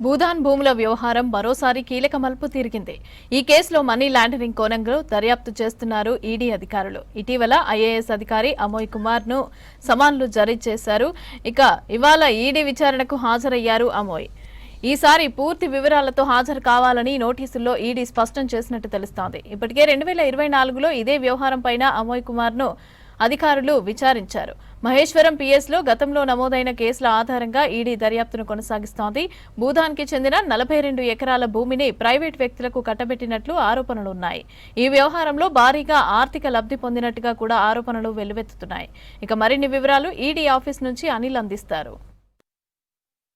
భూదాన్ భూముల వ్యవహారం మరోసారి కీలక మలుపు తిరిగింది. ఈ కేసులో మనీ లాండరింగ్ కోణంలో దర్యాప్తు చేస్తున్నారు ఈడీ అధికారులు. ఇటీవల ఐఏఎస్ అధికారి అమోయ్ కుమార్ ను సమన్లు జారీ చేశారు. ఇవాళ ఈడీ విచారణకు హాజరయ్యారు అమోయ్. ఈసారి పూర్తి వివరాలతో హాజరు కావాలని నోటీసుల్లో ఈడీ స్పష్టం చేసినట్టు తెలుస్తోంది. ఇప్పటికే 2024లో ఇదే వ్యవహారంపైన అమోయ్ కుమార్ ను అధికారులు విచారించారు. మహేశ్వరం పిఎస్లో గతంలో నమోదైన కేసుల ఆధారంగా ఈడీ దర్యాప్తును కొనసాగిస్తోంది. భూదాన్కి చెందిన 42 ఎకరాల భూమిని ప్రైవేట్ వ్యక్తులకు కట్టబెట్టినట్లు ఆరోపణలున్నాయి. ఈ వ్యవహారంలో భారీగా ఆర్థిక లబ్ధి పొందినట్టుగా కూడా ఆరోపణలు వెల్లువెత్తుతున్నాయి. మరిన్ని వివరాలు ఈడీ ఆఫీస్ నుంచి అనిల్ అందిస్తారు.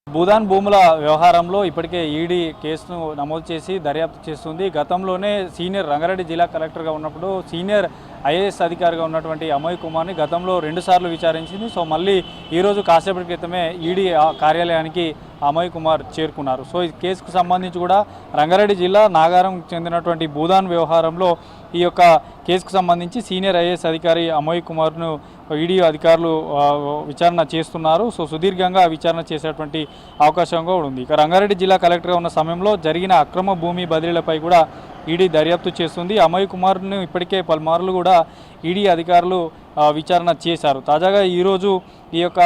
భూదాన్ భూముల వ్యవహారంలో ఇప్పటికే ఈడీ కేసును నమోదు చేసి దర్యాప్తు చేస్తుంది. గతంలోనే సీనియర్ రంగారెడ్డి జిల్లా కలెక్టర్గా ఉన్నప్పుడు సీనియర్ ఐఏఎస్ అధికారిగా ఉన్నటువంటి అమోయ్ కుమార్ని గతంలో 2 సార్లు విచారించింది. సో మళ్ళీ ఈరోజు కాసేపటి క్రితమే ఈడీ కార్యాలయానికి అమోయ్ కుమార్ చేరుకున్నారు. సో ఈ కేసుకు సంబంధించి కూడా రంగారెడ్డి జిల్లా నాగారం చెందినటువంటి భూదాన్ వ్యవహారంలో ఈ యొక్క కేసుకు సంబంధించి సీనియర్ ఐఏఎస్ అధికారి అమోయ్ కుమార్ను ఈడీ అధికారులు విచారణ చేస్తున్నారు. సో సుదీర్ఘంగా విచారణ చేసేటువంటి అవకాశం కూడా ఉంది. రంగారెడ్డి జిల్లా కలెక్టర్గా ఉన్న సమయంలో జరిగిన అక్రమ భూమి బదిలీలపై కూడా ఈడీ దర్యాప్తు చేస్తుంది. అమోయ్ కుమార్ను ఇప్పటికే పలుమార్లు కూడా ఈడీ అధికారులు విచారణ చేశారు. తాజాగా ఈరోజు ఈ యొక్క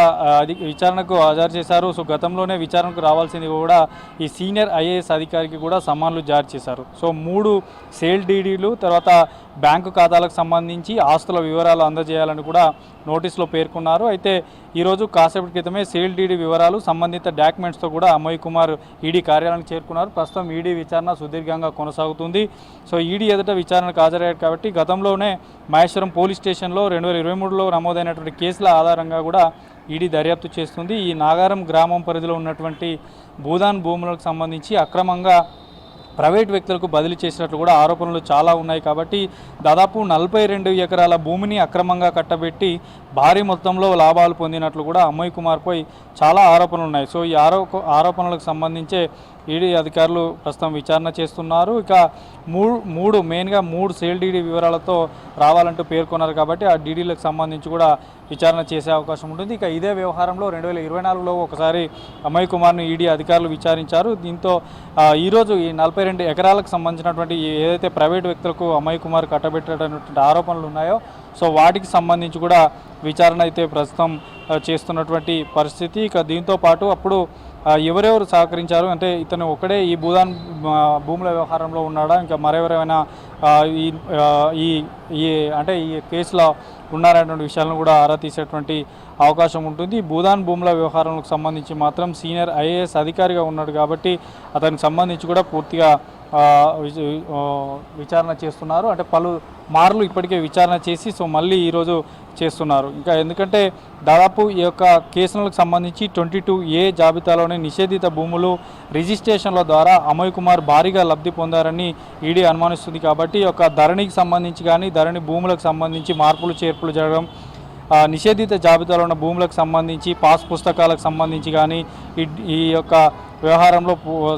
విచారణకు హాజరు చేశారు. సో గతంలోనే విచారణకు రావాల్సింది కూడా ఈ సీనియర్ ఐఏఎస్ అధికారికి కూడా సమన్లు జారీ చేశారు. సో 3 సేల్ డీడీలు, తర్వాత బ్యాంకు ఖాతాలకు సంబంధించి ఆస్తుల వివరాలు అందజేయాలని కూడా నోటీసులో పేర్కొన్నారు. అయితే ఈరోజు కాసేపటి క్రితమే సేల్ డీడీ వివరాలు, సంబంధిత డాక్యుమెంట్స్తో కూడా అమోయ్ కుమార్ ఈడీ కార్యాలయానికి చేరుకున్నారు. ప్రస్తుతం ఈడీ విచారణ సుదీర్ఘంగా కొనసాగుతుంది. సో ఈడీ ఎదుట విచారణకు హాజరయ్యారు కాబట్టి గతంలోనే మహేశ్వరం పోలీస్ స్టేషన్లో 2023లో నమోదైనటువంటి కేసుల ఆధారంగా కూడా ఈడీ దర్యాప్తు చేస్తుంది. ఈ నాగారం గ్రామం పరిధిలో ఉన్నటువంటి భూదాన్ భూములకు సంబంధించి అక్రమంగా ప్రైవేట్ వ్యక్తులకు బదిలీ చేసినట్లు కూడా ఆరోపణలు చాలా ఉన్నాయి. కాబట్టి దాదాపు 42 ఎకరాల భూమిని అక్రమంగా కట్టబెట్టి భారీ మొత్తంలో లాభాలు పొందినట్లు కూడా అమోయ్ కుమార్పై చాలా ఆరోపణలు ఉన్నాయి. సో ఈ ఆరోపణలకు సంబంధించే ఈడీ అధికారులు ప్రస్తుతం విచారణ చేస్తున్నారు. మెయిన్గా 3 సేల్ డీడీ వివరాలతో రావాలంటూ పేర్కొన్నారు. కాబట్టి ఆ డీడీలకు సంబంధించి కూడా విచారణ చేసే అవకాశం ఉంటుంది. ఇదే వ్యవహారంలో 2024లో ఒకసారి అమోయ్ కుమార్ను ఈడీ అధికారులు విచారించారు. దీంతో ఈరోజు ఈ 42 ఎకరాలకు సంబంధించినటువంటి ఏదైతే ప్రైవేట్ వ్యక్తులకు అమోయ్ కుమార్ కట్టబెట్టేటటువంటి ఆరోపణలు ఉన్నాయో సో వాటికి సంబంధించి కూడా విచారణ అయితే ప్రస్తుతం చేస్తున్నటువంటి పరిస్థితి. దీంతో పాటు అప్పుడు ఎవరెవరు సహకరించారు, అంటే ఇతను ఒకడే ఈ భూదాన్ భూముల వ్యవహారంలో ఉన్నాడా, ఇంకా మరెవరైనా ఈ కేసులో ఉన్నారనేటువంటి విషయాలను కూడా ఆరా తీసేటువంటి అవకాశం ఉంటుంది. భూదాన్ భూముల వ్యవహారాలకు సంబంధించి మాత్రం సీనియర్ ఐఏఎస్ అధికారిగా ఉన్నాడు కాబట్టి అతనికి సంబంధించి కూడా పూర్తిగా విచారణ చేస్తున్నారు. అంటే పలు మార్లు ఇప్పటికే విచారణ చేసి సో మళ్ళీ ఈరోజు చేస్తున్నారు. ఎందుకంటే దాదాపు ఈ యొక్క కేసులకు సంబంధించి 22A జాబితాలోని నిషేధిత భూములు రిజిస్ట్రేషన్ల ద్వారా అమోయ్ కుమార్ భారీగా లబ్ధి పొందారని ఈడీ అనుమానిస్తుంది. కాబట్టి ఈ యొక్క ధరణికి సంబంధించి కానీ ధరణి భూములకు సంబంధించి మార్పులు చేర్పులు జరగడం, నిషేధిత జాబితాలో ఉన్న భూములకు సంబంధించి పాస్ పుస్తకాలకు సంబంధించి కానీ ఈ యొక్క వ్యవహారంలో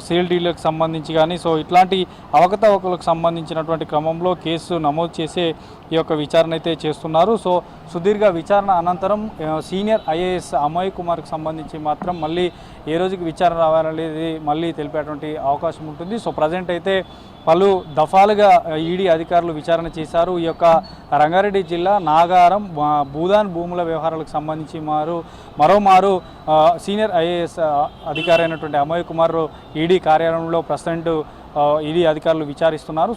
సేల్ డీలకు సంబంధించి కానీ సో ఇట్లాంటి అవకతవకలకు సంబంధించినటువంటి క్రమంలో కేసు నమోదు చేసే ఈ యొక్క విచారణ అయితే చేస్తున్నారు. సో సుదీర్ఘ విచారణ అనంతరం సీనియర్ ఐఏఎస్ అమోయ్ కుమార్కి సంబంధించి మాత్రం మళ్ళీ ఏ రోజుకి విచారణ రావాలనేది మళ్ళీ తెలిపేటువంటి అవకాశం ఉంటుంది. సో ప్రజెంట్ అయితే పలు దఫాలుగా ఈడీ అధికారులు విచారణ చేశారు. ఈ యొక్క రంగారెడ్డి జిల్లా నాగారం భూదాన్ భూముల వ్యవహారాలకు సంబంధించి మరోమారు సీనియర్ ఐఏఎస్ అధికారి అయినటువంటి అమోయ్ కుమార్ ఈడీ కార్యాలయంలో ప్రస్తుతం ఈడీ అధికారులు విచారిస్తున్నారు.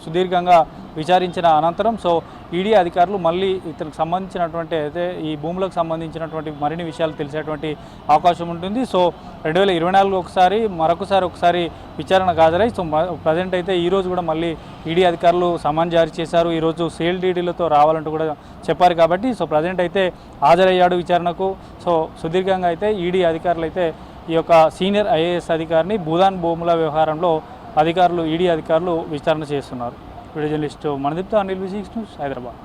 సుదీర్ఘంగా విచారించిన అనంతరం సో ఈడీ అధికారులు మళ్ళీ ఇతనికి సంబంధించినటువంటి అయితే ఈ భూములకు సంబంధించినటువంటి మరిన్ని విషయాలు తెలిసేటువంటి అవకాశం ఉంటుంది. సో 2024 ఒకసారి విచారణకు హాజరై సో ప్రజెంట్ అయితే ఈరోజు కూడా మళ్ళీ ఈడీ అధికారులు సమన్ జారీ చేశారు. ఈరోజు సేల్ డీడీలతో రావాలంటూ కూడా చెప్పారు. కాబట్టి సో ప్రజెంట్ అయితే హాజరయ్యాడు విచారణకు. సో సుదీర్ఘంగా అయితే ఈడీ అధికారులు అయితే ఈ యొక్క సీనియర్ ఐఏఎస్ అధికారిని భూదాన్ భూముల వ్యవహారంలో ఈడీ అధికారులు విచారణ చేస్తున్నారు. వీడియో జర్నలిస్టు మనదీప్తో అనిల్ V6 న్యూస్, హైదరాబాద్.